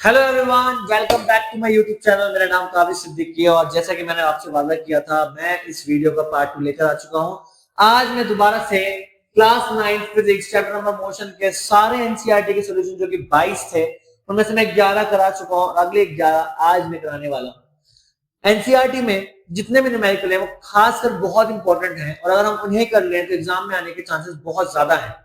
Hello everyone, welcome back to my YouTube channel. मेरा नाम काबिल सिद्दीकी है और जैसा कि मैंने आपसे वादा किया था, मैं इस वीडियो का पार्ट 2 लेकर आ चुका हूं। आज मैं दोबारा से class 9 physics chapter number motion के सारे एनसीईआरटी के सॉल्यूशन जो कि 22 थे उनमें से मैं 11 करा चुका हूं और अगले 11 आज मैं कराने वाला हूं। एनसीईआरटी में जितने भी न्यूमेरिकल है वो खासकर बहुत इंपॉर्टेंट है और अगर हम उन्हें कर लें तो एग्जाम में आने के चांसेस बहुत ज्यादा है।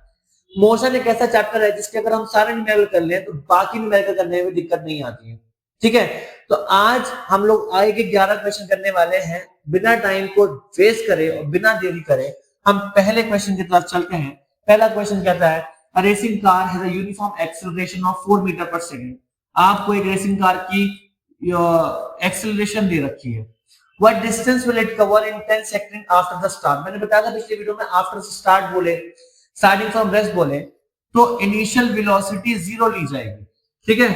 मोशन एक ऐसा चैप्टर है जिसके अगर हम सारे न्यूमेरिकल कर लें तो बाकी न्यूमेरिकल करने में दिक्कत नहीं आती है। ठीक है, तो आज हम लोग आए के 11 क्वेश्चन करने वाले हैं। बिना टाइम को वेस्ट करे और बिना देरी करे हम पहले क्वेश्चन की तरफ चलते हैं। पहला क्वेश्चन कहता है a racing car has a uniform acceleration of 4 metre पर सेकंड। आपको एक रेसिंग कार की एक्सेलरेशन दे रखी है। What distance will it cover in 10 seconds after the start? मैंने बताया था पिछले वीडियो में आफ्टर स्टार्ट बोले, स्टार्टिंग फ्रॉम रेस्ट बोले तो इनिशियल वेलोसिटी 0 ली जाएगी। ठीक है,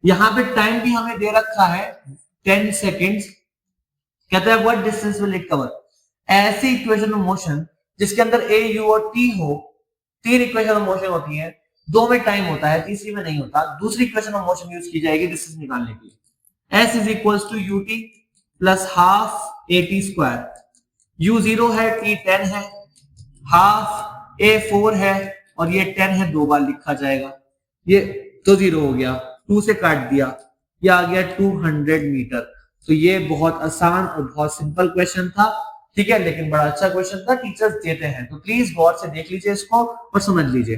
यहाँ पे टाइम भी हमें दे रखा है 10 सेकेंड्स। कहता है what distance will it cover. ऐसी इक्वेशन ऑफ मोशन जिसके अंदर ए यू और टी हो, 3 इक्वेशन ऑफ मोशन होती है, 2 में टाइम होता है, तीसरी में नहीं होता। दूसरी इक्वेशन ऑफ मोशन यूज की जाएगी डिस्टेंस निकालने के लिए। S is equal to u t plus half a t square. U 0 है, टी 10 है, हाफ ए 4 है और ये 10 है, 2 बार लिखा जाएगा। ये तो 0 हो गया, 2 से काट दिया, ये आ गया 200 मीटर। तो ये बहुत आसान और बहुत सिंपल क्वेश्चन था। ठीक है, लेकिन बड़ा अच्छा क्वेश्चन था, टीचर्स देते हैं, तो प्लीज गौर से देख लीजिए इसको और समझ लीजिए।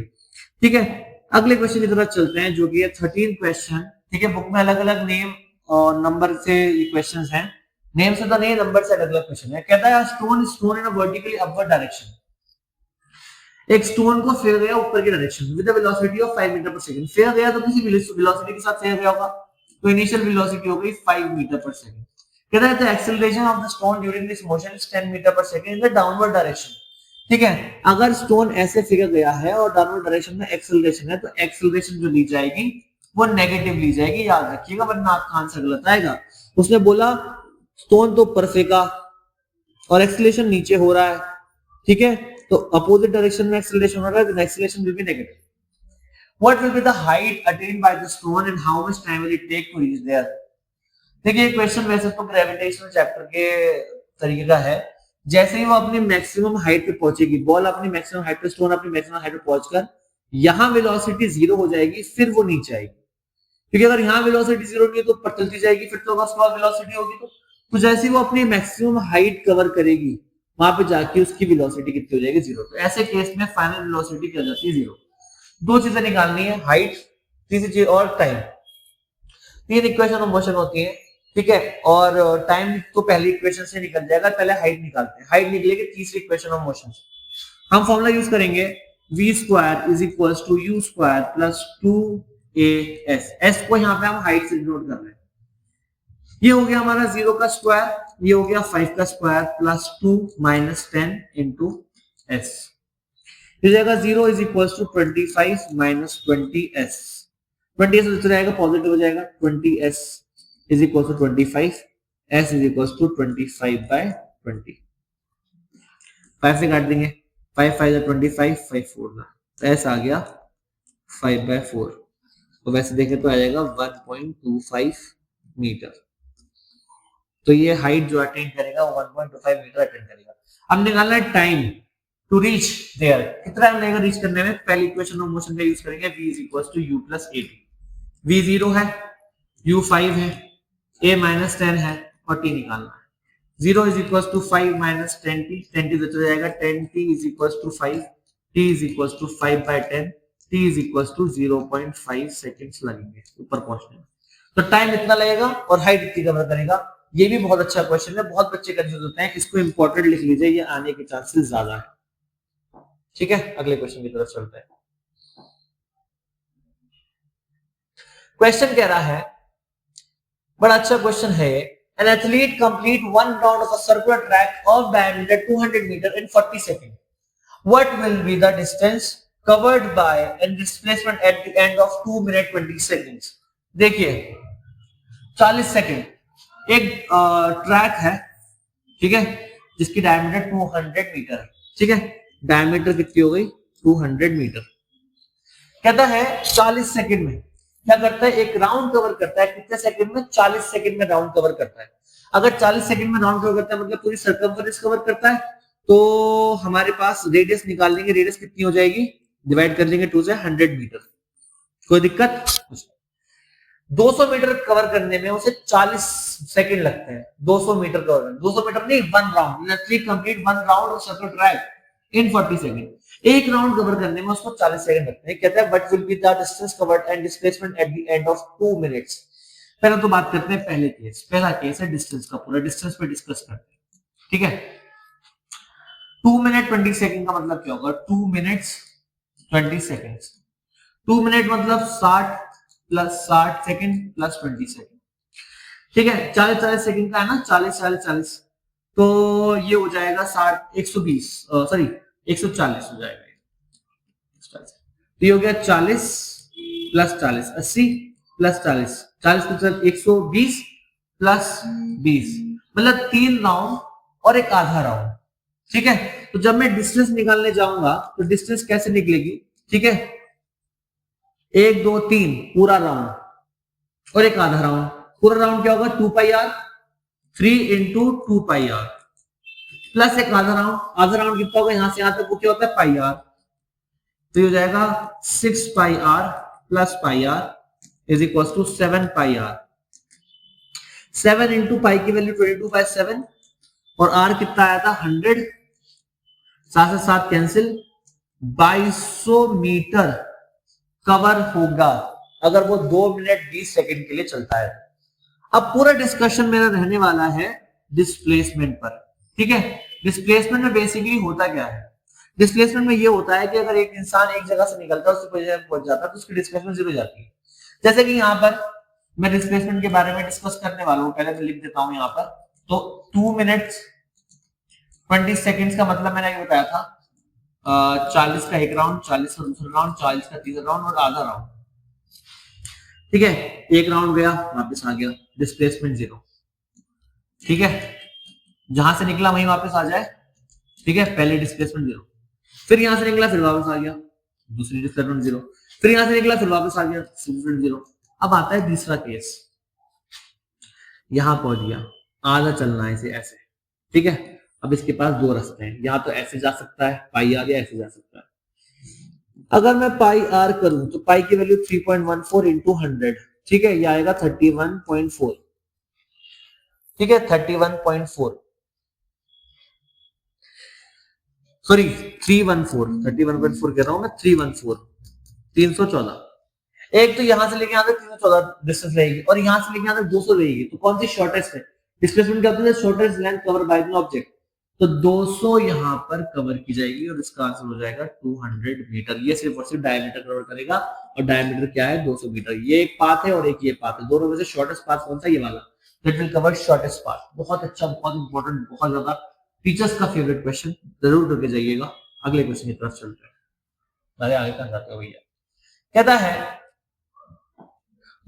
ठीक है, अगले क्वेश्चन की तरफ चलते हैं जो कि है 13 क्वेश्चन। ठीक है, बुक में अलग अलग नेम और नंबर से ये क्वेश्चन है। नेम से तो नहीं, नंबर से अलग अलग क्वेश्चन है। कहता है stone stone in a vertically upward direction. एक स्टोन को फेर गया ऊपर की direction with a velocity of 5 metre पर सेकंड। फेर गया तो किसी वेलोसिटी के साथ फेर गया होगा, तो इनिशियल वेलोसिटी हो गई 5 मीटर पर सेकंड। कहता है the acceleration of the stone during this motion is 10 metre पर second in the downward direction. ठीक है, अगर स्टोन ऐसे फिर गया है और डाउनवर्ड डायरेक्शन में एक्सेलरेशन है तो एक्सेलरेशन जो ली जाएगी वो नेगेटिव ली जाएगी, याद रखिएगा, वरना आपका आंसर गलत आएगा। उसने बोला स्टोन तो ऊपर फेंका और एक्सेलरेशन नीचे हो रहा है। ठीक है, तो अपोजिट डायरेक्शन में एक्सेलरेशन हो रहा है तो acceleration will be negative. What will be the height attained by the stone and how much time will it take to reach there. देखिए क्वेश्चन वैसे तो ग्रेविटेशनल चैप्टर के तरीके का है। जैसे ही वो अपनी मैक्सिमम हाइट पे पहुंचेगी, बॉल अपनी मैक्सिमम हाइट पे, स्टोन अपनी मैक्सिमम हाइट पे पहुंचकर यहां वेलोसिटी 0 हो जाएगी, फिर वो नीचे आएगी। क्योंकि अगर यहाँ वेलोसिटी 0 नहीं है तो ऊपर चलती जाएगी, फिर तो उसके बाद वेलोसिटी होगी। तो जैसे ही वो अपनी मैक्सिमम हाइट कवर करेगी वहां पे जाके उसकी वेलोसिटी कितनी हो जाएगी, 0। तो ऐसे केस में फाइनल वेलोसिटी क्या हो जाती है, 0। दो चीजें निकालनी है, हाइट, तीसरी चीज और टाइम। 3 इक्वेशन ऑफ मोशन होती है। ठीक है, और टाइम तो पहली इक्वेशन से निकल जाएगा, पहले हाइट निकालते हैं। हाइट निकलेगी तीसरी इक्वेशन ऑफ मोशन से। हम फॉर्मूला यूज करेंगे v square is equal to u square plus 2as। s को यहाँ पे हम हाइट से डिनोट कर रहे हैं। ये हो गया हमारा 0 का स्क्वायर, ये हो गया 5 का square plus 2 minus 10 into S. हो जाएगा 0 is equal to 25 minus 20s। 20s उतर जाएगा, पॉजिटिव हो जाएगा। 20s is equal to 25, s is equal to 25 by 20। 5 से काट देंगे, 5 5 25, 5 4 s आ गया 5 बाय 4। तो वैसे देखें तो आ जाएगा 1.25 मीटर। तो ये हाइट जो अटेंड करेगा वो 1.25 मीटर अटेंड करेगा। अब निकालना है टाइम टू रीच देयर। कितना टाइम लगेगा रीच करने में। पहली इक्वेशन ऑफ मोशन का यूज करेंगे, v is equal to u plus at। v 0 है, u 5 है, a माइनस 10 है और t निकालना है। 0 is equal to 5 minus 10t, 10t बच जाएगा, 10t is equal to 5, t is equal to 5 by 10, t is equal to 0.5 seconds लगेंगे ऊपर पहुंचने में। तो टाइम इतना लगेगा और हाइट इतनी कवर करेगा। ये भी बहुत अच्छा क्वेश्चन है, बहुत बच्चे कंफ्यूज होते हैं, इसको इंपॉर्टेंट लिख लीजिए, ये आने के चांसेस ज्यादा है। ठीक है, अगले क्वेश्चन की तरफ चलते हैं। क्वेश्चन कह रहा है, बड़ा अच्छा क्वेश्चन है। An athlete complete one round of a circular track of diameter 200 meter in 40 seconds. What will be the distance covered by and displacement at the end of 2 minute 20 seconds? देखिए 40 second एक track है, ठीक है, जिसकी diameter 200 metre है। ठीक है, diameter कितनी हो गई, 200 मीटर। कहता है 40 सेकंड में क्या करता है, एक राउंड कवर करता है कितने सेकंड में, 40 सेकंड में राउंड कवर करता है। अगर 40 सेकंड में राउंड कवर करता है मतलब पूरी सर्कमफेरेंस कवर करता है, तो हमारे पास रेडियस निकाल लेंगे, रेडियस कितनी हो जाएगी, डिवाइड कर लेंगे 2 से, 100 मीटर। कोई दिक्कत? 200 मीटर कवर करने में उसे 40 सेकंड लगते हैं। 200 मीटर कवर, 200 मीटर नहीं, one round, let's complete one round of circle track in 40 second. एक राउंड कवर करने में उसको 40 सेकंड लगते हैं। कहता है what will be the distance covered and displacement at the end of 2 minutes. पहले तो बात करते हैं पहले केस, पहला केस है डिस्टेंस का, पूरा डिस्टेंस पे डिस्कस करते हैं, ठीक है। 2 मिनट 20 सेकंड का मतलब क्या होगा, 2 मिनट्स 20 सेकंड्स। 2 मिनट मतलब 60 प्लस 60 सेकंड प्लस 20 सेकंड, ठीक है। 40 सेकंड का है ना, 40 तो ये हो जाएगा 60 120 सॉरी 140 हो जाएगा। तो ये हो गया 40 प्लस 40 80 प्लस 40 40 प्लस 120 प्लस 20 मतलब 3 राउंड और एक आधा राउंड, ठीक है। तो जब मैं डिस्टेंस निकालने जाऊंगा तो डिस्टेंस कैसे निकलेगी, ठीक है, 1 2 3 पूरा राउंड और एक आधा राउंड। पूरा राउंड क्या होगा, 2 pi r, 3 into 2 pi r plus एक आधा राउंड। आधा राउंड कितना होगा, यहां से यहां तक वो क्या होता है, पाई आर। तो ये हो जाएगा 6 pi r plus pi r is equal to 7 pi r. 7 into pi की वैल्यू 22/7 और आर कितना आया था 100, 7 से 7 कैंसिल, 2200 मीटर कवर होगा अगर वो 2 मिनट 20 सेकंड के लिए चलता है। अब पूरा डिस्कशन मेरा रहने वाला है डिस्प्लेसमेंट पर, ठीक है। डिस्प्लेसमेंट में बेसिकली होता क्या है, डिस्प्लेसमेंट में ये होता है कि अगर एक इंसान एक जगह से निकलता है उससे जगह पहुंच जाता है तो उसकी डिस्प्लेसमेंट 0 हो जाती है। जैसे कि यहाँ पर मैं डिस्प्लेसमेंट के बारे में डिस्कस करने वाला हूँ, पहले मैं लिख देता हूँ यहाँ पर। तो 2 मिनट 20 सेकेंड का मतलब मैंने ये बताया था 40 का एक राउंड, 40 का दूसरा राउंड, 40 का तीसरा राउंड और आधा राउंड, ठीक है। एक राउंड गया वापस आ गया, डिस्प्लेसमेंट 0, ठीक है। जहां से निकला वहीं वापस आ जाए, ठीक है। पहले डिस्प्लेसमेंट 0, फिर यहां से निकला फिर वापस आ गया, दूसरी डिस्प्लेसमेंट 0, फिर यहां से निकला फिर वापस आ गया, डिस्प्लेसमेंट 0। अब आता है दूसरा केस, यहां पहुंच गया, आधा चलना है इसे ऐसे, ठीक है। अब इसके पास दो रास्ते हैं, या तो ऐसे जा सकता है पाई आर, या ऐसे जा सकता है। अगर मैं पाई आर करूं तो पाई की वैल्यू 3.14 इंटू 100, ठीक है, ये आएगा 31.4, ठीक है, 31.4 सॉरी 314 कह रहा हूं मैं, 314 314। एक तो यहां से लेके यहां तक 314 डिस्टेंस रहेगी और यहां से लेके यहां तक 200 रहेगी, तो कौन सी शॉर्टेस्ट है, डिस्प्लेसमेंट क्या होता है, shortest length cover by an object. तो 200 यहां पर कवर की जाएगी और इसका आंसर हो जाएगा 200 मीटर। ये सिर्फ और सिर्फ डायमीटर कवर करेगा और डायमीटर क्या है 200 मीटर। ये एक पाथ है और एक ये पाथ है, दोनों में से शॉर्टेस्ट पाथ कौन सा, ये वाला, that will cover shortest path. बहुत अच्छा, बहुत इंपॉर्टेंट, बहुत ज्यादा टीचर्स का फेवरेट क्वेश्चन, जरूर करके जाइएगा। अगले क्वेश्चन की तरफ चलते हैं, अरे आगे कहां जाते हो भैया। कहता है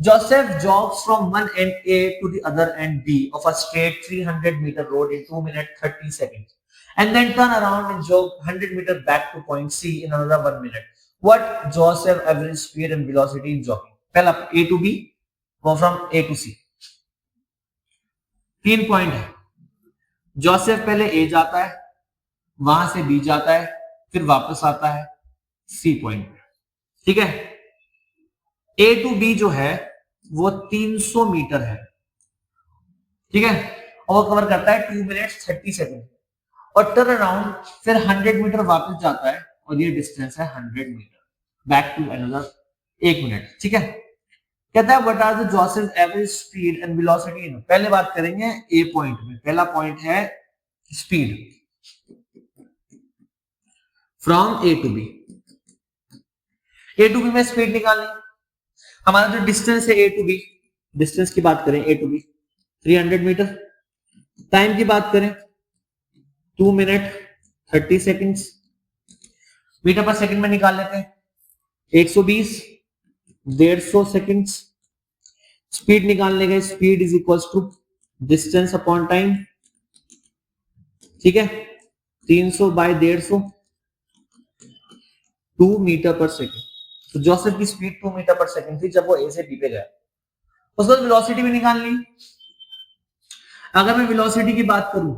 Joseph jogs from one end A to the other end B of a straight 300-meter road in 2 minutes 30 seconds, and then turn around and jog 100 meters back to point C in another 1 minute. What Joseph average speed and velocity in jogging? पहला A to B, go from A to C. 3 point है। Joseph पहले A जाता है, वहां से B जाता है, फिर वापस आता है C पॉइंट पे, ठीक है। A to B जो है वो 300 मीटर है, ठीक है, और कवर करता है 2 मिनट्स 30 सेकंड और टर्न अराउंड फिर 100 मीटर वापस जाता है और ये डिस्टेंस है 100 metre back to another 1 minute, ठीक है। कहता है what are the Joseph average speed and velocity in, पहले बात करेंगे ए पॉइंट में। पहला पॉइंट है speed from A to B. A to B में स्पीड निकालनी, हमारा जो डिस्टेंस है ए टू बी, डिस्टेंस की बात करें ए टू बी 300 मीटर, टाइम की बात करें 2 मिनट 30 सेकंड्स, मीटर पर सेकंड में निकाल लेते हैं 120 150 सेकंड्स। स्पीड निकालने गए, speed is equal to distance upon time, ठीक है, 300 बाय 150 2 मीटर पर सेकंड। तो जोसेफ की स्पीड 2 मीटर पर सेकंड थी जब वो ए से बी पे गया। उसके बाद वेलोसिटी भी निकाल ली। अगर मैं वेलोसिटी की बात करूं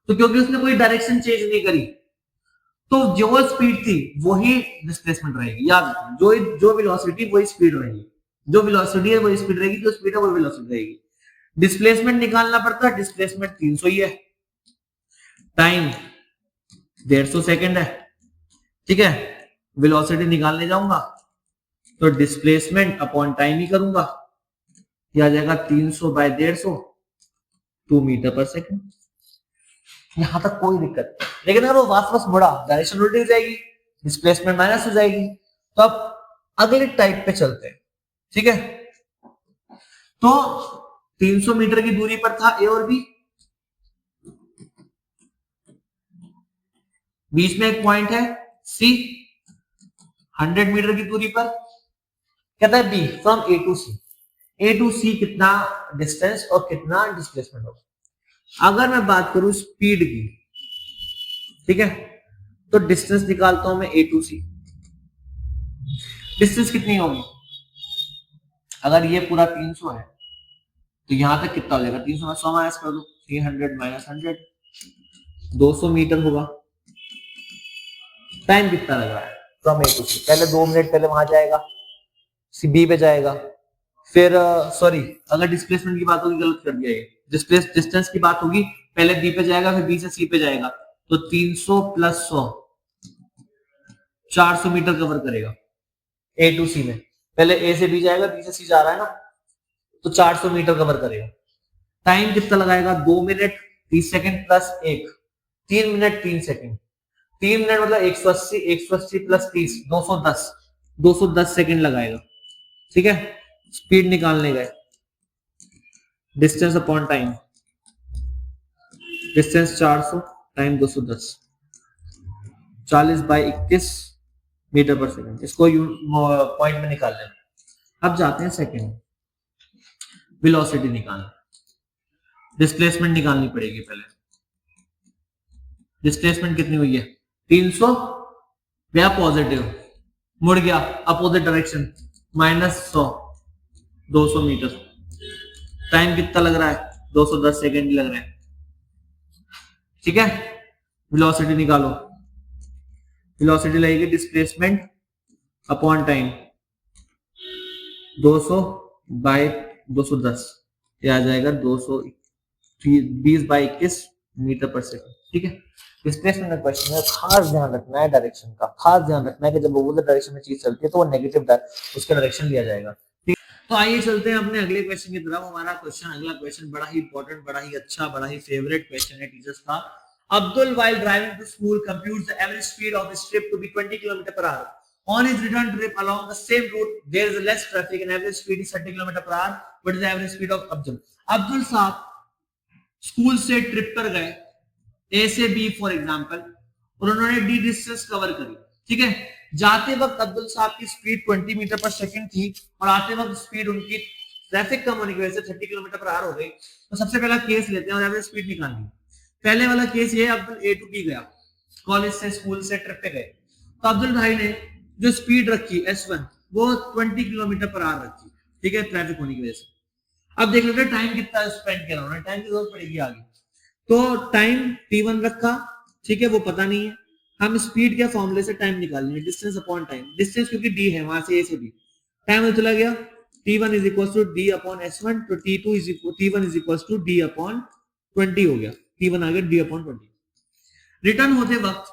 तो क्योंकि उसने कोई डायरेक्शन चेंज नहीं करी तो जो स्पीड थी वही डिस्प्लेसमेंट रहेगी। याद रखना, जो वेलोसिटी वही स्पीड रहेगी, जो वेलोसिटी है वही स्पीड रहेगी, जो स्पीड है वही वेलोसिटी रहेगी। डिस्प्लेसमेंट निकालना पड़ता है, डिस्प्लेसमेंट 300 ही है, टाइम 150 सेकंड है, ठीक है। वेलोसिटी निकालने जाऊंगा तो डिस्प्लेसमेंट अपॉन टाइम ही करूंगा, यह आ जाएगा 300 बाय 150, 2 मीटर पर सेकंड। यहां तक कोई दिक्कत नहीं, लेकिन अगर वो वापस मुड़ा डायरेक्शन उल्टी हो जाएगी, डिस्प्लेसमेंट माइनस हो जाएगी। तो अब अगले टाइप पे चलते हैं, ठीक है। तो 300 मीटर की दूरी पर था ए और बी, बीच में एक पॉइंट है सी, 100 मीटर की दूरी पर कहता है B from A to C. A to C कितना डिस्टेंस और कितना डिस्प्लेसमेंट होगा। अगर मैं बात करूं स्पीड की, ठीक है, तो डिस्टेंस निकालता हूं मैं ए टू सी। डिस्टेंस कितनी होगी, अगर ये पूरा 300 है तो यहां तक कितना हो जाएगा, 300 में 100 माइनस कर दो, 300 माइनस 100, 200 मीटर होगा। टाइम कितना लग रहा है फ्रॉम ए टू सी, पहले 2 मिनट पहले वहां जाएगा, सी बी पे जाएगा, फिर सॉरी अगर डिस्प्लेसमेंट की बात होगी गलत कर दिया, ये डिस्टेंस की बात होगी, पहले बी पे जाएगा फिर बी से सी पे जाएगा, तो 300 प्लस 100 400 मीटर कवर करेगा ए टू सी में। पहले ए से बी जाएगा, बी से सी जा रहा है ना, तो 400 मीटर कवर करेगा। टाइम कितना लगाएगा, 2 minute 30 second plus 1, 3 minute 3 second, 3 minute मतलब 180, 180 प्लस 30 210, 210 सेकंड लगाएगा, ठीक है। स्पीड निकालने गए, distance upon time, distance 400, time 210, 40 by 21 metre पर सेकंड, इसको पॉइंट में निकाल लेना। अब जाते हैं सेकंड, वेलोसिटी निकालना, डिस्प्लेसमेंट निकालनी पड़ेगी पहले। डिस्प्लेसमेंट कितनी हुई है, 300 गया पॉजिटिव, मुड़ गया अपोजिट डायरेक्शन -100, 200 मीटर। टाइम कितना लग रहा है, 210 सेकंड लग रहे हैं, ठीक है। वेलोसिटी निकालो, वेलोसिटी लगेगी डिस्प्लेसमेंट अपॉन टाइम, 200 बाई 210, ये आ जाएगा 220 बाई 21 मीटर पर सेकंड, ठीक है। डिस्प्लेसमेंट का क्वेश्चन है, खास ध्यान रखना है डायरेक्शन का, खास ध्यान रखना है कि जब अपोजिट डायरेक्शन में चीज चलती है तो वो नेगेटिव उसका डायरेक्शन लिया जाएगा, ठीक। तो आइए चलते हैं अपने अगले क्वेश्चन की तरफ। हमारा क्वेश्चन, अगला क्वेश्चन बड़ा ही इंपॉर्टेंट, बड़ा ही अच्छा, बड़ा ही फेवरेट क्वेश्चन है टीचर्स का। Abdul, while driving to school, computes the average speed of his trip to be 20 km per hour. On his return trip along the same route, there is less traffic and average speed is 30 km per hour. What is the average speed of Abdul? Abdul साहब school से trip पर गए ए से B for example, और उन्होंने D distance cover करी, ठीक है। जाते वक्त अब्दुल साहब की स्पीड 20 मीटर पर सेकंड थी और आते वक्त स्पीड उनकी ट्रैफिक कम होने की वजह से 30 किलोमीटर पर आवर हो गई। तो सबसे पहला केस लेते हैं और एवरेज स्पीड निकालनी। पहले वाला केस ये, अब्दुल ए टू बी गया, कॉलेज से स्कूल से ट्रिप पे गए, तो अब्दुल भाई ने जो स्पीड रखी S1 वो 20 किलोमीटर पर आवर रखी, ठीक है, ट्रैफिक होने की वजह से। अब देख लेते हैं टाइम कितना स्पेंड किया उन्होंने, टाइम की जरूरत पड़ेगी आगे। तो टाइम T1 रखा, ठीक है, वो पता नहीं है, हम स्पीड के फॉर्मूले से टाइम निकालेंगे, डिस्टेंस अपॉन टाइम। डिस्टेंस क्योंकि डी है वहां से ए से बी, टाइम चला गया, T1 is equal to D upon S1, तो T1 is equal to D upon 20 हो गया, T1 आ गया डी अपॉन 20। रिटर्न होते वक्त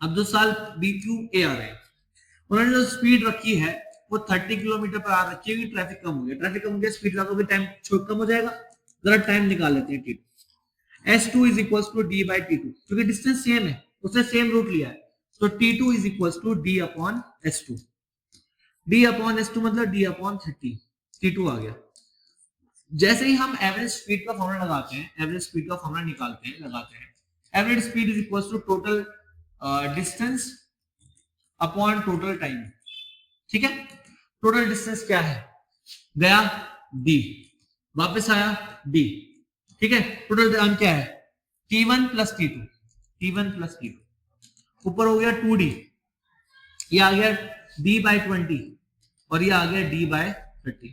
अब्दुल साहब बी क्यू ए आ रहे हैं, उन्होंने जो स्पीड रखी है वो 30 किलोमीटर पर आवर रखी है, ट्रैफिक कम हो गया, ट्रैफिक कम हो गया, स्पीड का भी टाइम कम हो जाएगा। जरा टाइम निकाल लेते हैं T2, S2 is equal to D by T2, क्योंकि डिस्टेंस सेम है, उसने सेम रूट लिया है, तो T2 is equal to D upon S2, D upon S2 मतलब डी अपॉन 30, T2 आ गया। जैसे ही हम एवरेज स्पीड का फॉर्मूला लगाते हैं, एवरेज स्पीड का फॉर्मूला निकालते हैं, लगाते हैं, average speed is equal to total distance upon total time, ठीक है। टोटल डिस्टेंस क्या है, गया D, वापस आया D, ठीक है। टोटल टाइम क्या है, T1 plus T2, T1 plus T2, ऊपर हो गया 2D, ये आ गया d बाय 20 और ये आ गया d बाय 30।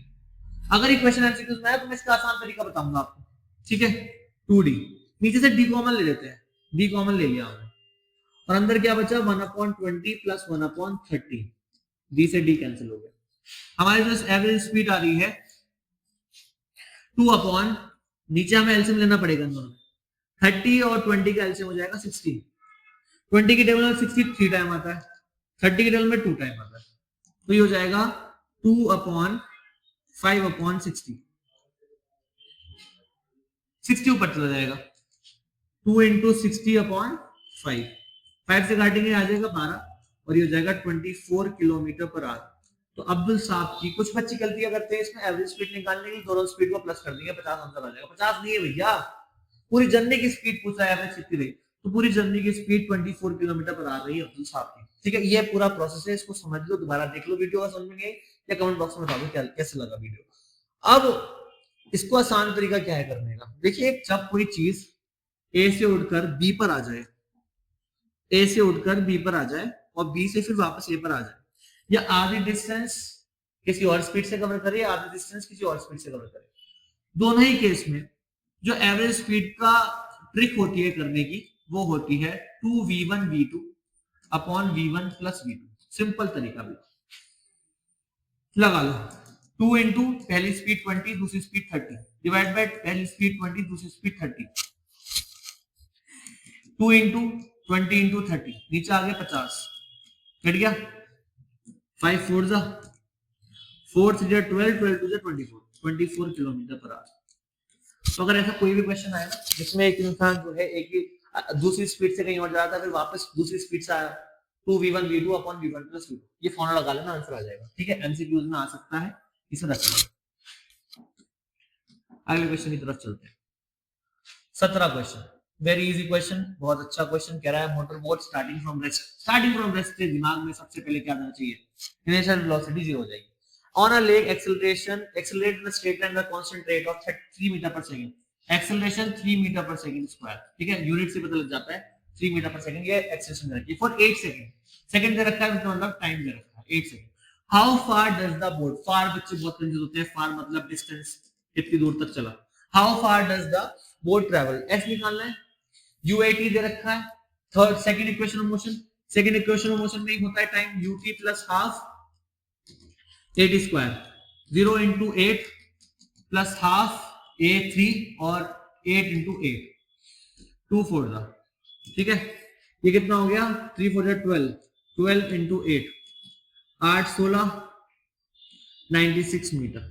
अगर ये क्वेश्चन एमसीक्यूज में है तो मैं इसका आसान तरीका बताऊंगा आपको, ठीक है। 2d, नीचे से d कॉमन ले लेते हैं, d कॉमन ले लिया हमने और अंदर क्या बचा 1/20 प्लस 1/30, d से d कैंसिल हो गया। हमारे पास एवरेज स्पीड आ रही है 2 अपॉन, नीचे हमें एलसीएम लेना पड़ेगा इन दोनों, 30 और 20 का एलसीएम हो जाएगा 60। 20 की टेबल में 60 3 टाइम आता है, 30 की टेबल में 2 टाइम आता है, तो ये हो जाएगा 2 अपॉन 5 अपॉन 60, 60 ऊपर चला जाएगा, 2 इंटू 60 अपॉन 5, 5 से काटेंगे आ जाएगा 12 और ये हो जाएगा 24 किलोमीटर पर आवर। तो अब्दुल साहब की कुछ बच्चे गलतियां करते हैं इसमें, एवरेज स्पीड निकालने की दोनों स्पीड को प्लस कर देंगे, 50 आंसर आ जाएगा। 50 नहीं है भैया, पूरी जर्नी की स्पीड पूछ रहा है, एवरेज कितनी रही, तो पूरी जर्नी की स्पीड 24 किलोमीटर पर आ रही है अब्दुल साहब की, ठीक है। ये पूरा प्रोसेस है, इसको समझ लो, दोबारा देख लो वीडियो, समझ में नहीं या कमेंट बॉक्स में बता दो क्या कैसे लगा वीडियो। अब इसको आसान तरीका क्या है करने का, देखिए जब कोई चीज ए से उड़कर बी पर आ जाए, ए से उड़कर बी पर आ जाए और बी से फिर वापस ए पर आ जाए, या आधी डिस्टेंस किसी और स्पीड से कवर करे, आधी डिस्टेंस किसी और स्पीड से कवर करे, दोनों ही केस में जो एवरेज स्पीड का ट्रिक होती है करने की वो होती है 2v1 v2 upon v1 plus v2। Simple तरीका भी लगा लो, 2 इंटू पहली स्पीड 20 दूसरी स्पीड 30 डिवाइड बाय पहली स्पीड 20 दूसरी स्पीड 30, 2 इंटू 20 इंटू 30, नीचे आ गया 50, कट गया 5 4 जा 4 3 जा 12, 12 2 जा 24 किलोमीटर पर आवर। तो अगर ऐसा कोई भी क्वेश्चन आया ना जिसमें एक इंसान जो है एक ही दूसरी स्पीड से कहीं और जा रहा था फिर वापस दूसरी स्पीड से आया, 2v1 v2 upon v1 plus v2, ये फॉर्मूला लगा लेना, आंसर आ जाएगा, ठीक है। एमसीक्यूज में आ सकता है, इसे रख लो। अगले क्वेश्चन की तरफ चलते हैं। 17 क्वेश्चन, वेरी इजी क्वेश्चन, बहुत अच्छा क्वेश्चन कह रहा है motor boat starting from rest. Starting from rest के दिमाग में सबसे पहले क्या आना चाहिए, इनिशियल वेलोसिटी 0 हो जाएगी। On a lake, accelerate in a straight line at a constant rate of 3 metre पर सेकंड, एक्सेलरेशन 3 मीटर पर सेकंड स्क्वायर, ठीक है, यूनिट से पता लग जाता है 3 मीटर पर सेकंड, ये एक्सेलरेशन दे रखी है फॉर 8 सेकंड, सेकंड दे रखा है मतलब टाइम दे रखा है 8 second. How far does the boat, far बच्चे बहुत कंफ्यूज होते हैं, फार मतलब डिस्टेंस, कितनी दूर तक चला। How far does the boat travel, S निकालना है, यूएटी दे रखा है, third second equation of motion, second equation of motion में होता है time UT plus half 8 square, 0 into 8 plus half a3 और 8 इंटू 8, 2 4 जा, ठीक है, ये कितना हो गया 3 4 जा 12, 12 इंटू 8 8 16 96 मीटर।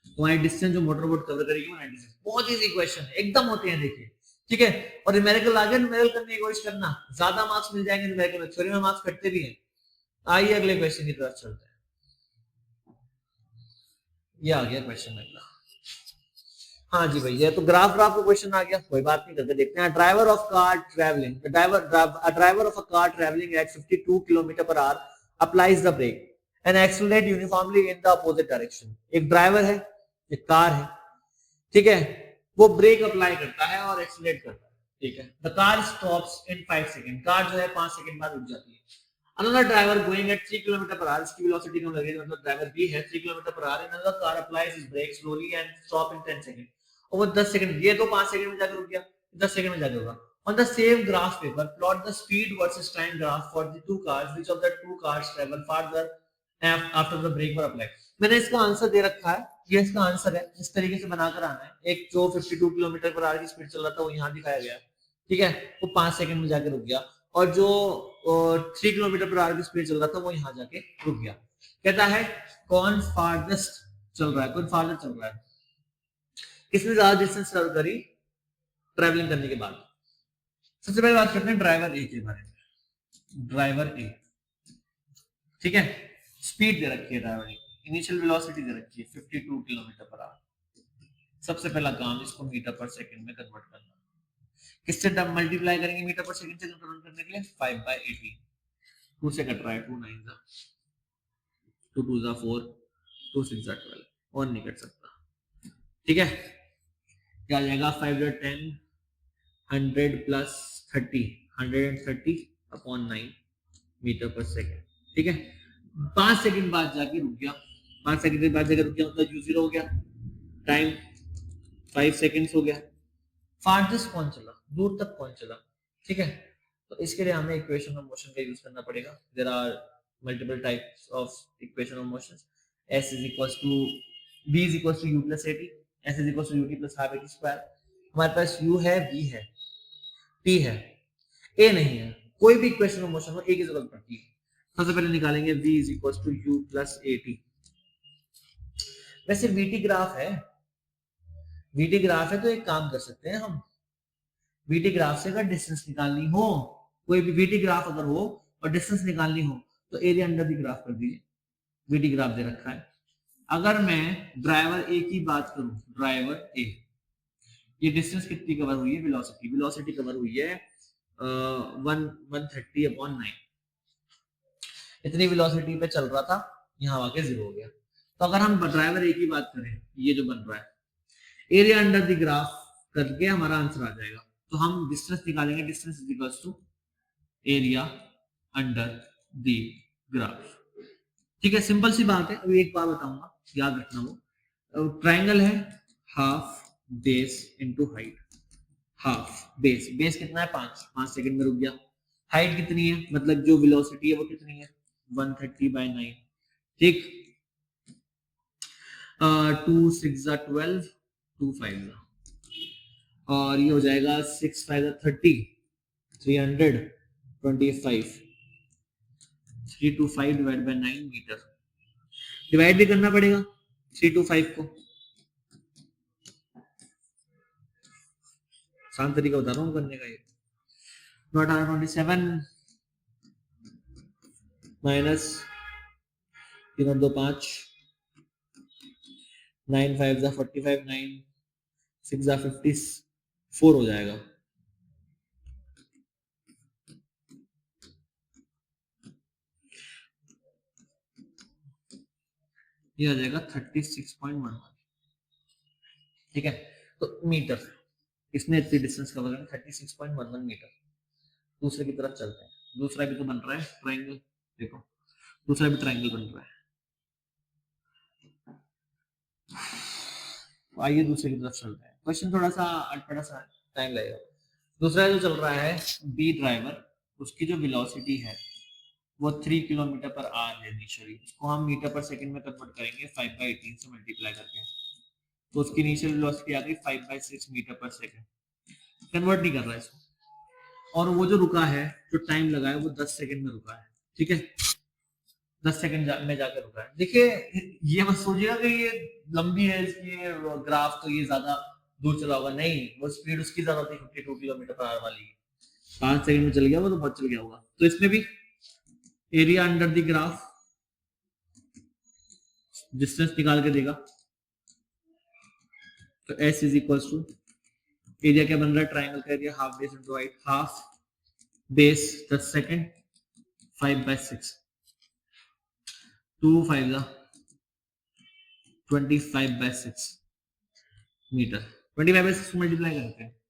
तुम्हारी डिस्टेंस जो मोटर बोट कवर करेगी वो 96। बहुत इजी क्वेश्चन है, एकदम होते हैं देखिए, ठीक है। और न्यूमेरिकल आ गया, न्यूमेरिकल करने की कोशिश करना, ज्यादा मार्क्स मिल जाएंगे न्यूमेरिकल में, थ्योरी में मार्क्स कटते भी हैं। आइए अगले क्वेश्चन की तरफ चलते हैं। ये आ गया क्वेश्चन अगला, हाँ जी भैया, तो ग्राफ का क्वेश्चन आ गया, कोई बात नहीं, करके देखते हैं। Driver of car travelling, driver of a car travelling at 52 kilometre per hour applies the brake and accelerate uniformly in the opposite direction. एक ड्राइवर है, एक कार है, ठीक है, वो ब्रेक अप्लाई करता है और एक्सेलरेट करता है, ठीक है। The car stops in 5 second, car जो है 5 सेकंड बाद रुक जाती है। Another driver going at 3 km per hour, इसकी velocity कम लगेगी, मतलब ड्राइवर भी है 3 km per hour, another car applies his brake slowly and stop in 10 seconds, और वो 10 सेकंड, ये तो 5 सेकंड में जाकर रुक गया, 10 सेकंड में जाकर होगा। On the same graph paper, plot the speed versus time graph for the two cars, which of the two cars travel farther after the brake were applied। मैंने इसका आंसर दे रखा है, ये इसका आंसर है, इस तरीके से बनाकर आना है। एक जो 52 किलोमीटर पर आवर की स्पीड चल रहा था वो यहाँ दिखाया गया, ठीक है, वो 5 सेकंड में जाकर रुक गया, और जो 3 किलोमीटर पर आवर की स्पीड चल रहा था वो यहाँ जाके रुक गया। कहता है कौन फारदेस्ट चल रहा है, कौन फारदर चल रहा है, किसने ज्यादा डिस्टेंस कवर करी ट्रैवलिंग करने के बाद। सबसे पहले बात करते हैं ड्राइवर ए के बारे में। ड्राइवर ए, ठीक है, स्पीड दे रखी है ड्राइवर ए, इनिशियल वेलोसिटी दे रखी है 52 किलोमीटर पर आवर। सबसे पहला काम इसको मीटर पर सेकंड में कन्वर्ट करना। किससे मल्टीप्लाई करेंगे मीटर पर सेकंड से कन्वर्ट करने के लिए, 5/18, 2 से कट रहा है, 2 9 जा 2 2 जा 4, 2 6 जा 12, और नहीं कट सकता, ठीक है। क्या आ जाएगा 5 जा 10, 100 प्लस 30, 130 अपॉन 9 मीटर पर सेकंड, ठीक है, 5 सेकंड बाद जाके रुक गया, 5 सेकंड बाद जाके रुक गया मतलब u0 हो गया, टाइम 5 सेकंड्स हो गया, फारदेस्ट कौन चला, दूर तक कौन चला। ठीक है, तो इसके लिए हमें इक्वेशन ऑफ मोशन का यूज करना पड़ेगा। There are multiple types of equation of motion. s is equal to v is equal to u plus at, s is equal to ut plus half at square. हमारे पास u है, v है, t है, a नहीं है। कोई भी equation of motion हो a की जरूरत पड़ती है। सबसे पहले निकालेंगे v is equal to u plus at। वैसे vt ग्राफ है, vt ग्राफ है तो एक काम कर सकते हैं हम, vt ग्राफ से अगर डिस्टेंस निकालनी हो, कोई भी vt ग्राफ अगर हो और डिस्टेंस निकालनी हो तो एरिया अंडर द ग्राफ कर दीजिए। vt ग्राफ दे रखा है। अगर मैं ड्राइवर a की बात करूं, ड्राइवर a, ये डिस्टेंस कितनी कवर हुई है, वेलोसिटी, वेलोसिटी कवर हुई है 130/9। इतनी वेलोसिटी पे चल रहा था, यहाँ आके 0 हो गया। तो अगर हम ड्राइवर a की बात करें, ये जो बन रहा है, एरिया अंडर द ग्राफ करके हमारा आंसर आ जाएगा। तो हम डिस्टेंस निकालेंगे, distance is equal to area under the graph. ठीक है, सिंपल सी बात है। अभी एक बात बताऊंगा, याद रखना, वो ट्राइंगल है, half base into height. Half base, base कितना है 5 सेकंड में रुक गया। हाइट कितनी है, मतलब जो वेलोसिटी है वो कितनी है 130/9। ठीक, 2 6 12, 2 5 और ये हो जाएगा 6 5 30, 325, 325 डिवाइड बाय 9 मीटर। डिवाइड भी करना पड़ेगा 325 को, आसान तरीका बता रहा हूँ करने का। ये 27 माइनस 3 और 2 5, 9 5 जा 45, 9 6 जा 54 हो जाएगा। ये आ जाएगा 36.11। ठीक है, तो मीटर, इसने इतनी डिस्टेंस कवर करना 36.11 मीटर। दूसरे की तरफ चलते हैं, दूसरा भी तो बन रहा है ट्रायंगल, देखो दूसरा भी ट्रायंगल बन रहा है। आइए दूसरे की तरफ चलते हैं। क्वेश्चन थोड़ा सा अटपटा सा टाइम लगेगा। दूसरा जो चल रहा है बी ड्राइवर, उसकी जो वेलोसिटी है वो 3 किलोमीटर पर आवर है इनिशियली। उसको हम मीटर पर सेकंड में कन्वर्ट करेंगे 5/18 से मल्टीप्लाई करके, तो उसकी इनिशियल वेलोसिटी आ गई 5/6 मीटर पर सेकंड। कन्वर्ट नहीं कर रहा है इसको, और वो जो रुका है, जो टाइम लगा है वो 10 सेकंड में रुका है। ठीक है, 10 सेकंड में जाकर रुका है। देखिए, ये मत सोचिएगा कि ये लंबी है इसकी ग्राफ तो ये ज्यादा दूर चला होगा, नहीं, वो स्पीड उसकी ज्यादा थी 52 किलोमीटर पर आवर वाली। 5 सेकंड में चल गया वो तो बहुत चल गया होगा। तो इसमें भी area under the graph distance निकाल के देगा। तो S is equal to area क्या बन रहा है, ट्राइंगल का area half base into height, half base 10 second 5/6, 2 5 25/6 metre. 25/6 multiply करते हैं,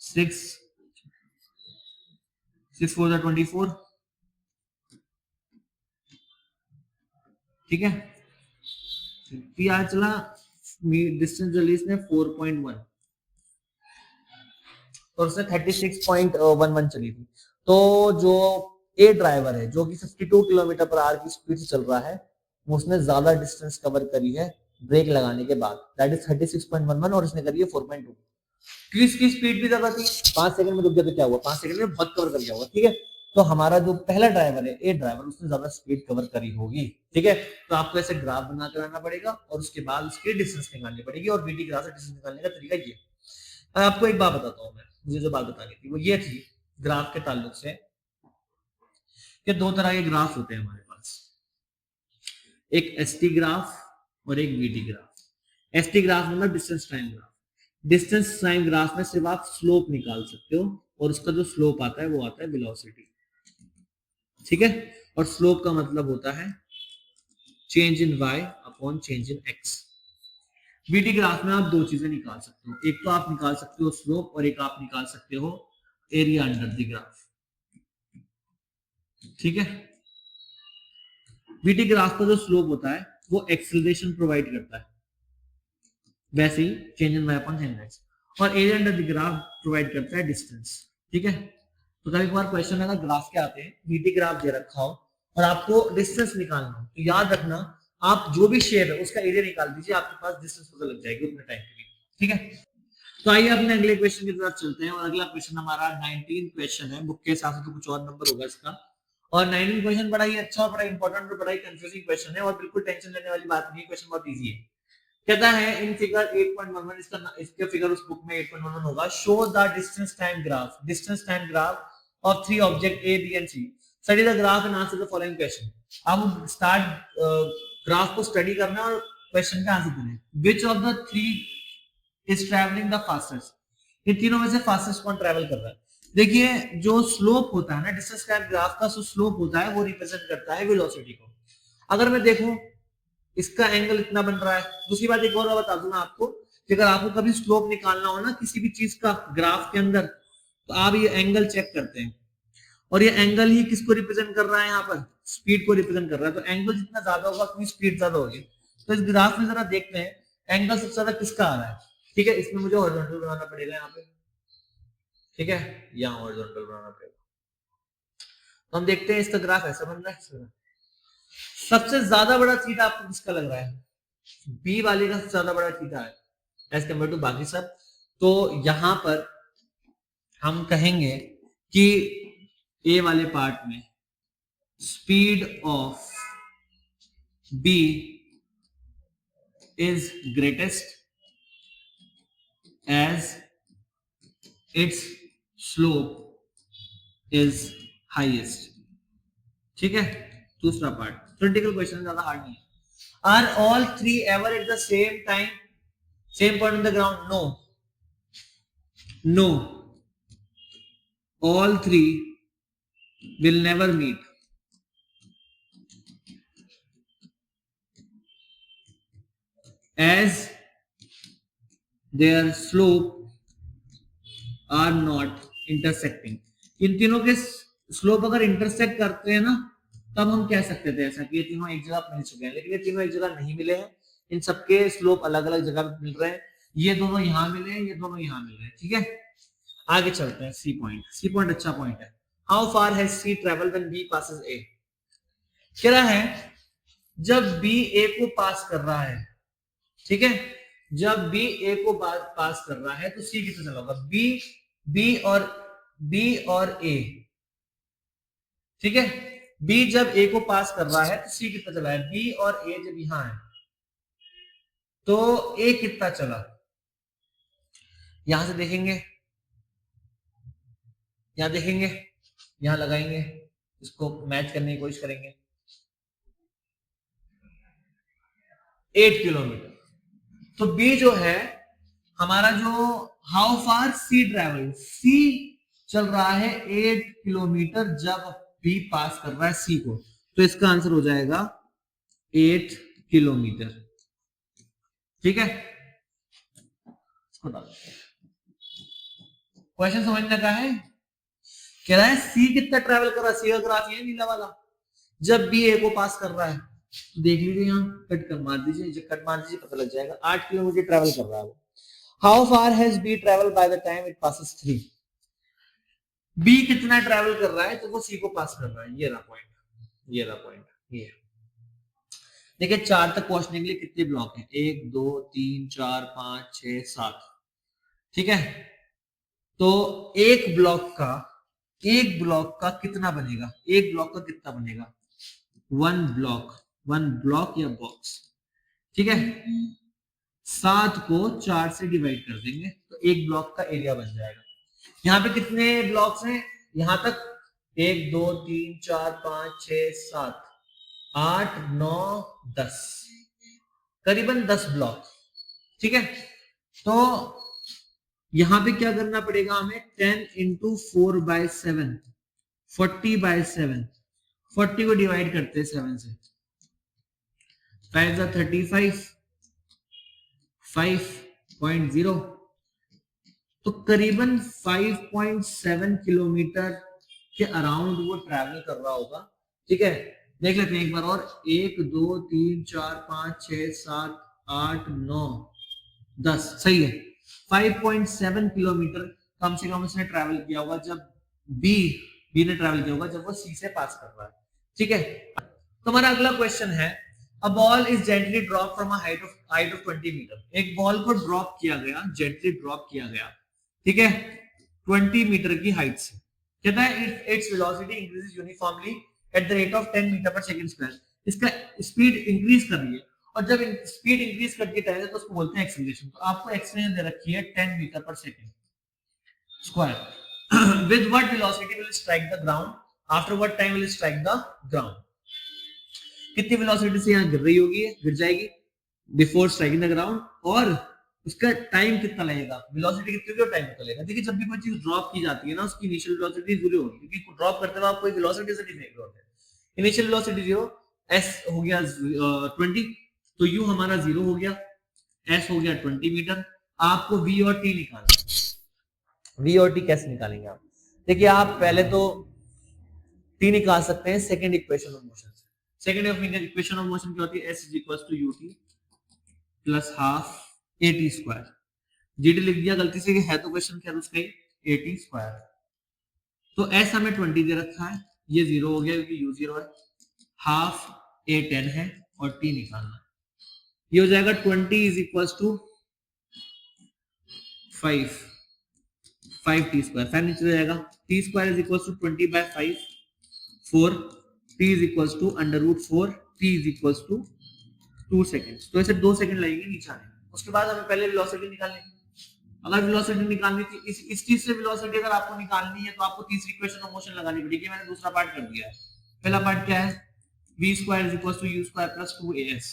6 6 4 24। ठीक है, चला डिस्टेंस रिलीज ने 4.1 और उसने 36.11 चली थी। तो जो ए ड्राइवर है जो कि 52 किलोमीटर पर आवर की स्पीड से चल रहा है, उसने ज्यादा डिस्टेंस कवर करी है ब्रेक लगाने के बाद, दैट इज 36.11, और इसने करी है 4.2। इसकी स्पीड भी ज्यादा थी, 5 सेकंड में रुक गया तो क्या हुआ, 5 सेकंड में बहुत कवर कर गया होगा। ठीक है, तो हमारा जो पहला ड्राइवर है ए ड्राइवर, उसने ज्यादा स्पीड कवर करी होगी। ठीक है, तो आपको ऐसे ग्राफ बना कर आना पड़ेगा और उसके बाद उसकी डिस्टेंस निकालनी पड़ेगी, और वीटी ग्राफ से डिस्टेंस निकालने का तरीका ये। आपको एक बात बताता हूँ मैं, मुझे जो बात बतानी थी वो ये थी ग्राफ के ताल्लुक से कि दो तरह के ग्राफ होते हैं हमारे पास, एक एसटी ग्राफ और एक वीटी ग्राफ। एसटी ग्राफ मतलब distance time graph. Distance time graph में सिर्फ आप स्लोप निकाल सकते हो, और उसका जो स्लोप आता है वो आता है वेलोसिटी। ठीक है, और स्लोप का मतलब होता है change in y upon change in x। VT graph में आप दो चीजें निकाल सकते हो, एक तो आप निकाल सकते हो स्लोप, और एक आप निकाल सकते हो एरिया अंडर द ग्राफ। ठीक है, VT ग्राफ का जो स्लोप होता है वो एक्सेलरेशन प्रोवाइड करता है, वैसे ही change in y upon sin x, और area under the graph provide करता है डिस्टेंस। ठीक है, तो कभी कभार क्वेश्चन अगर ग्राफ के आते हैं, VT ग्राफ दे रखा हो और आपको डिस्टेंस निकालना हो, तो याद रखना आप जो भी शेप है उसका एरिया निकाल दीजिए, आपके पास डिस्टेंस पता लग जाएगी उतने टाइम के लिए। ठीक है, तो आइए अपने अगले क्वेश्चन की तरफ चलते हैं, और अगला क्वेश्चन हमारा 19 क्वेश्चन है, बुक के हिसाब से तो कुछ और नंबर होगा इसका, और 19 क्वेश्चन बड़ा ही अच्छा और बड़ा इंपॉर्टेंट और बड़ा ही कंफ्यूजिंग क्वेश्चन है, और बिल्कुल टेंशन लेने वाली बात नहीं है, क्वेश्चन बहुत इजी है। कहता है इन फिगर 8.11, इसका फिगर उस बुक में 8.11 होगा, show the distance time graph of 3 object A, B and C, study the graph and answer the following question. अब स्टार्ट ग्राफ को स्टडी करना और क्वेश्चन का आंसर देना। Which of the 3 is travelling the fastest, ये तीनों में से फास्टेस्ट कौन ट्रैवल कर रहा है। देखिए जो स्लोप होता है ना, डिस्टेंस टाइम ग्राफ का जो स्लोप होता है वो रिप्रेजेंट करता है वेलोसिटी को। अगर मैं देखूं इसका एंगल इतना बन रहा है, दूसरी बात एक और बता दूं मैं आपको कि अगर आपको कभी स्लोप निकालना हो ना किसी भी चीज का ग्राफ के अंदर, तो आप ये एंगल चेक करते हैं, और ये एंगल ही किसको रिप्रेजेंट कर रहा है, यहाँ पर स्पीड को रिप्रेजेंट कर रहा है। तो एंगल जितना ज्यादा होगा उतनी स्पीड ज्यादा होगी। तो इस ग्राफ में जरा देखते हैं एंगल सबसे ज्यादा किसका आ रहा है। ठीक है, इसमें मुझे हॉरिजॉन्टल बनाना पड़ेगा यहाँ पे। ठीक है, यहाँ हॉरिजॉन्टल बनाना पड़ेगा, तो हम देखते हैं इसका ग्राफ ऐसा बन रहा है। सबसे ज्यादा बड़ा थीटा आपको किसका लग रहा है, बी वाले का सबसे ज्यादा बड़ा थीटा है एज कम्पेयर टू बाकी सब। तो यहां पर हम कहेंगे कि ए वाले पार्ट में speed of B is greatest as its slope is highest. ठीक है, दूसरा पार्ट क्रिटिकल क्वेश्चन, ज्यादा हार्ड नहीं है। Are all 3 ever at the same time same point on the ground, no, all 3 will never meet, as their slope are not intersecting। इन तीनों के slope अगर intersect करते हैं ना, तब हम कह सकते थे ऐसा कि ये तीनों एक जगह मिल चुके हैं, लेकिन ये तीनों एक जगह नहीं मिले हैं, इन सबके स्लोप अलग अलग जगह पे मिल रहे हैं। ये दोनों यहां मिले हैं, ये दोनों यहां मिल रहे हैं। ठीक है, आगे चलते हैं। सी पॉइंट अच्छा पॉइंट है। How far has C travel when B passes A. कह रहा है जब बी ए को पास कर रहा है, ठीक है, जब बी ए को पास कर रहा है तो सी कितना चला होगा, बी और ए। ठीक है, बी जब ए को पास कर रहा है तो सी कितना चला है, बी और ए जब यहां है तो ए कितना चला, यहां से देखेंगे, यहां देखेंगे, यहां लगाएंगे, इसको मैच करने की कोशिश करेंगे। 8 किलोमीटर। तो बी जो है हमारा, जो हाउ फार सी ट्रेवल, सी चल रहा है 8 किलोमीटर जब बी पास कर रहा है सी को, तो इसका आंसर हो जाएगा 8 किलोमीटर। ठीक है, क्वेश्चन समझने का है। कह रहा है सी कितना ट्रेवल कर रहा है, सी का ग्राफ ये नीला वाला, जब बी ए को पास कर रहा है, तो देख लीजिए यहाँ कट कर मार दीजिए, कट मार दीजिए, पता लग जाएगा 8 किलोमीटर ट्रेवल कर रहा है वो। How far has B travel by the time it passes 3। B कितना ट्रेवल कर रहा है तो वो सी को पास कर रहा है। ये रहा पॉइंट, ये रहा पॉइंट। ये देखिए 4 तक पहुंचने के लिए कितने ब्लॉक हैं, 1 2 3 4 5 6 7। ठीक है, तो एक ब्लॉक का कितना बनेगा, एक ब्लॉक का कितना बनेगा, 1 ब्लॉक या बॉक्स। ठीक है, 7 को 4 से डिवाइड कर देंगे तो एक ब्लॉक का एरिया बन जाएगा। यहाँ पे कितने ब्लॉक्स हैं, यहां तक 1 2 3 4 5 6 7 8 9 10, करीबन 10 ब्लॉक। ठीक है, तो यहां पे क्या करना पड़ेगा हमें, 10 इंटू 4/7, 40/7, 40 को डिवाइड करते हैं 7 से, 5 35, 5.0, तो करीबन 5.7 किलोमीटर के अराउंड वो ट्रैवल कर रहा होगा। ठीक है, देख लेते हैं एक बार और, 1 2 3 4 5 6 7 8 9 10, सही है। 5.7 किलोमीटर कम से कम उसने ट्रैवल किया होगा जब बी ने ट्रैवल किया होगा जब वो सी से पास कर रहा है। ठीक है, तो हमारा अगला क्वेश्चन है, a ball is gently drop from a height of 20 metre. एक बॉल को ड्रॉप किया गया, जेंटली ड्रॉप किया गया, ठीक है, 20 मीटर की हाइट से। कहता है its velocity increases uniformly at the rate of 10 metre पर सेकंड स्क्वायर। इसका स्पीड इंक्रीज कर रही है, और जब स्पीड इंक्रीज करती है तो उसको बोलते हैं एक्सीलरेशन। तो आपको एक्सीलरेशन दे रखी है 10 मीटर पर second square. With what velocity will strike the ground, after what time will strike the ground. कितनी वेलोसिटी से यहाँ गिर रही होगी, गिर जाएगी बिफोर स्ट्राइकिंग द ग्राउंड, और उसका टाइम कितना लगेगा, वेलोसिटी कितनी होगी और टाइम कितना लगेगा। देखिए जब भी कोई चीज ड्रॉप की जाती है ना, उसकी इनिशियल वेलोसिटी 0 होगी, क्योंकि ड्रॉप करते हुए आप कोई वेलोसिटी से नहीं फेंक रहे होते। इनिशियल वेलोसिटी 0, s हो गया 20, तो u हमारा 0 हो गया, s हो गया 20 मीटर। आपको v और t निकालना है। v और t कैसे निकालेंगे आप? देखिए आप पहले तो t निकाल सकते हैं सेकंड इक्वेशन ऑफ मोशन से। सेकंड इक्वेशन ऑफ मोशन क्या होती है, s ut plus half at square. gt लिख दिया गलती से, है तो क्वेश्चन क्या उसका ही at स्क्वायर। तो s हमें 20 दे रखा है, ये 0 हो गया क्योंकि u 0 है, हाफ a 10 है और t निकालना है। ये हो जाएगा 20 is equal to 5 T square, 5 नीचे जाएगा, T square is equal to 20 by 5 4, T is equal to under root 4, T is equal to 2 seconds. तो ऐसे 2 सेकंड लगेंगे नीचे आने में। उसके बाद हमें पहले वेलोसिटी निकालनी है। अगर वेलोसिटी निकालनी थी इस चीज से वेलोसिटी अगर आपको निकालनी है तो आपको तीसरी इक्वेशन ऑफ मोशन लगानी पड़ेगी। मैंने दूसरा पार्ट कर दिया है। पहला पार्ट क्या है, v square is equal to u square plus 2as।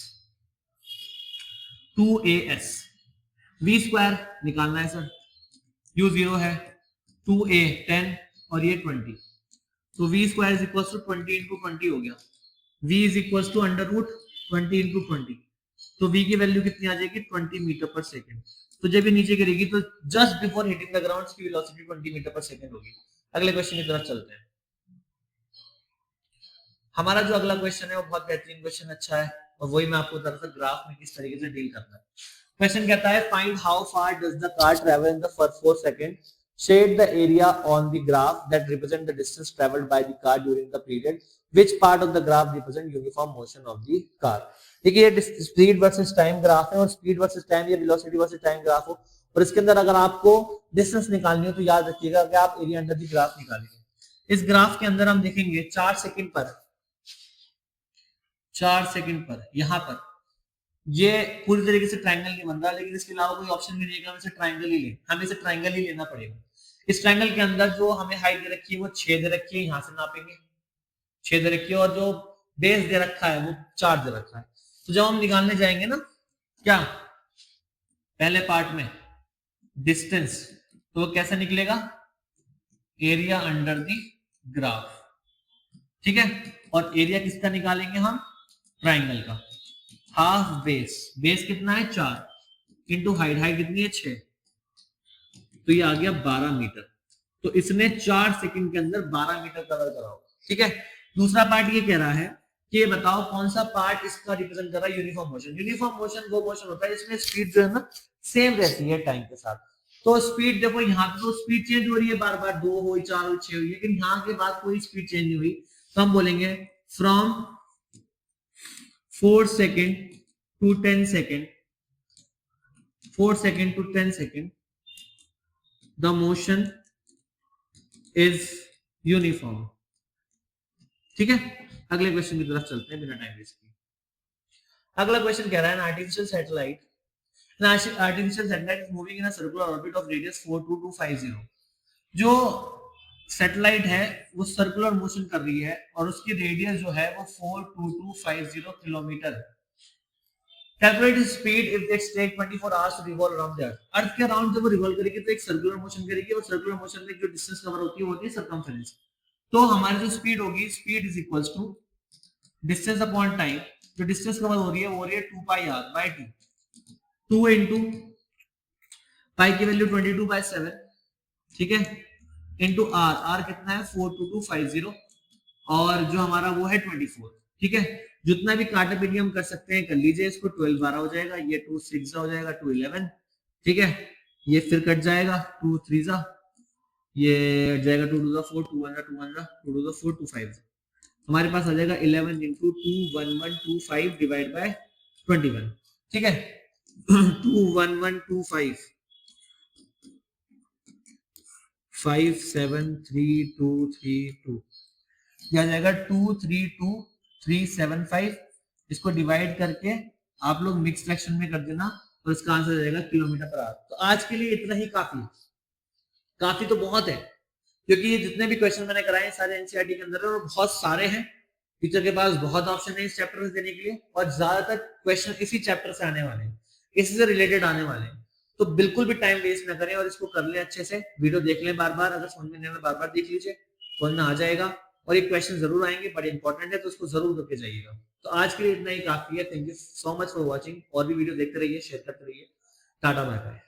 2as v square निकालना है सर, u 0 है, 2a 10 और ये 20, तो v square is equal to 20 into 20 हो गया। v is equal to under root 20 into 20, तो v की वैल्यू कितनी आ जाएगी 20 मीटर पर सेकेंड। तो जब ये नीचे गिरेगी तो just before hitting the ground की वेलोसिटी 20 मीटर पर सेकेंड होगी। अगले क्वेश्चन की तरफ चलते हैं। हमारा जो अगला क्वेश्चन है वो बहुत बेहतरीन क्वेश्चन, अच्छा है, और वही मैं आपको बता रहा था ग्राफ में किस तरीके से डील करना है। क्वेश्चन कहता है find how far does the car travel in the first 4 second, shade the area on the graph that represent the distance travelled by the car during the period, which part of the graph represent uniform motion of the car. देखिए ये speed versus time graph है, और speed versus time या velocity versus time graph हो, और इसके अंदर अगर आपको डिस्टेंस निकालनी हो तो याद रखिएगा कि आप एरिया अंडर द ग्राफ निकालेंगे। इस ग्राफ के अंदर हम देखेंगे 4 सेकंड पर यहां पर ये पूरी तरीके से ट्रायंगल नहीं बन रहा, लेकिन इसके अलावा कोई ऑप्शन भी नहीं है कि हम इसे ट्रायंगल ही लें, हमें इसे ट्रायंगल ही लेना पड़ेगा। इस ट्रायंगल के अंदर जो हमें हाइट दे रखी है वो 6 दे रखी है, यहां से नापेंगे 6 दे रखी है, और जो बेस दे रखा है वो 4 दे रखा है। तो जब हम निकालने जाएंगे ना क्या पहले पार्ट में डिस्टेंस, तो कैसे निकलेगा, एरिया अंडर द ग्राफ, ठीक है, और एरिया किसका निकालेंगे हम, ट्रायंगल का, हाफ बेस कितना है 4 इंटू हाइट कितनी है 6, तो ये आ गया 12 मीटर। तो इसने 4 सेकंड के अंदर 12 मीटर कवर करा होगा, ठीक है। दूसरा पार्ट ये कह रहा है कि ये बताओ कौन सा पार्ट इसका रिप्रेजेंट कर रहा है यूनिफॉर्म मोशन। यूनिफॉर्म मोशन वो मोशन होता है जिसमें स्पीड जो है ना सेम रहती है टाइम के साथ। तो स्पीड देखो यहाँ पे तो स्पीड चेंज हो रही है, बार बार 2 हुई 4 हुई 6 हुई, लेकिन यहाँ के बाद कोई स्पीड चेंज नहीं हुई, तो हम बोलेंगे from 4 second to 10 second, 4 second to 10 second the motion is uniform, ठीक है। अगले क्वेश्चन की तरफ चलते हैं बिना टाइम वेस्ट किए। अगला क्वेश्चन कह रहा है artificial satellite is moving in a circular orbit of radius 42250। जो सैटेलाइट है वो सर्कुलर मोशन कर रही है और उसकी रेडियस जो है वो 42250 किलोमीटर है। Calculate speed if it's take 24 hours to revolve around the earth. Earth के अराउंड जब वो रिवॉल्व करेगी तो एक सर्कुलर मोशन करेगी, और सर्कुलर मोशन में जो डिस्टेंस कवर होती है वो होती है सर्कमफेरेंस। तो हमारी जो स्पीड होगी, speed is equals to distance upon time, जो डिस्टेंस कवर हो रही है वो हो रही है 2 pi r by 2, 2 into pi की वैल्यू 22/7, ठीक है, इंटू r कितना है 42250, और जो हमारा वो है 24, ठीक है, जितना भी काटा पीटी हम कर सकते हैं कर लीजिए इसको। 12 12 हो जाएगा, ये 2 6 हो जाएगा, 2 11, ठीक है, ये फिर कट जाएगा, 2 3 ये हट जाएगा, 2 2 4 2 1 2 1 2 2 4 2 5, हमारे पास आ जाएगा 11 into 2 1 1 2 5 डिवाइड बाय 21, ठीक है। 2 1 1 2 5 5 7 3 2 3 2, यह आ जाएगा 2 3 2 3 7 5। इसको डिवाइड करके आप लोग मिक्स फ्रैक्शन में कर देना तो इसका आंसर आ जाएगा किलोमीटर पर आवर। तो आज के लिए इतना ही काफी है, काफी तो बहुत है, क्योंकि ये जितने भी क्वेश्चन मैंने कराए हैं सारे एनसीईआरटी के अंदर है और बहुत सारे हैं। टीचर के पास बहुत ऑप्शन है इस चैप्टर में देने के लिए और ज्यादातर क्वेश्चन इसी चैप्टर से आने वाले हैं, इसी से रिलेटेड आने वाले हैं। तो बिल्कुल भी टाइम वेस्ट ना करें और इसको कर ले अच्छे से, वीडियो देख लें बार बार, अगर समझ में नहीं आए बार बार देख लीजिए, समझ में आ जाएगा। और ये क्वेश्चन जरूर आएंगे, बड़े इंपॉर्टेंट है, तो उसको जरूर करके जाइएगा। तो आज के लिए इतना ही काफी है। Thank you so much for watching. और भी वीडियो देखते रहिए, शेयर करते रहिए। Tata bye bye.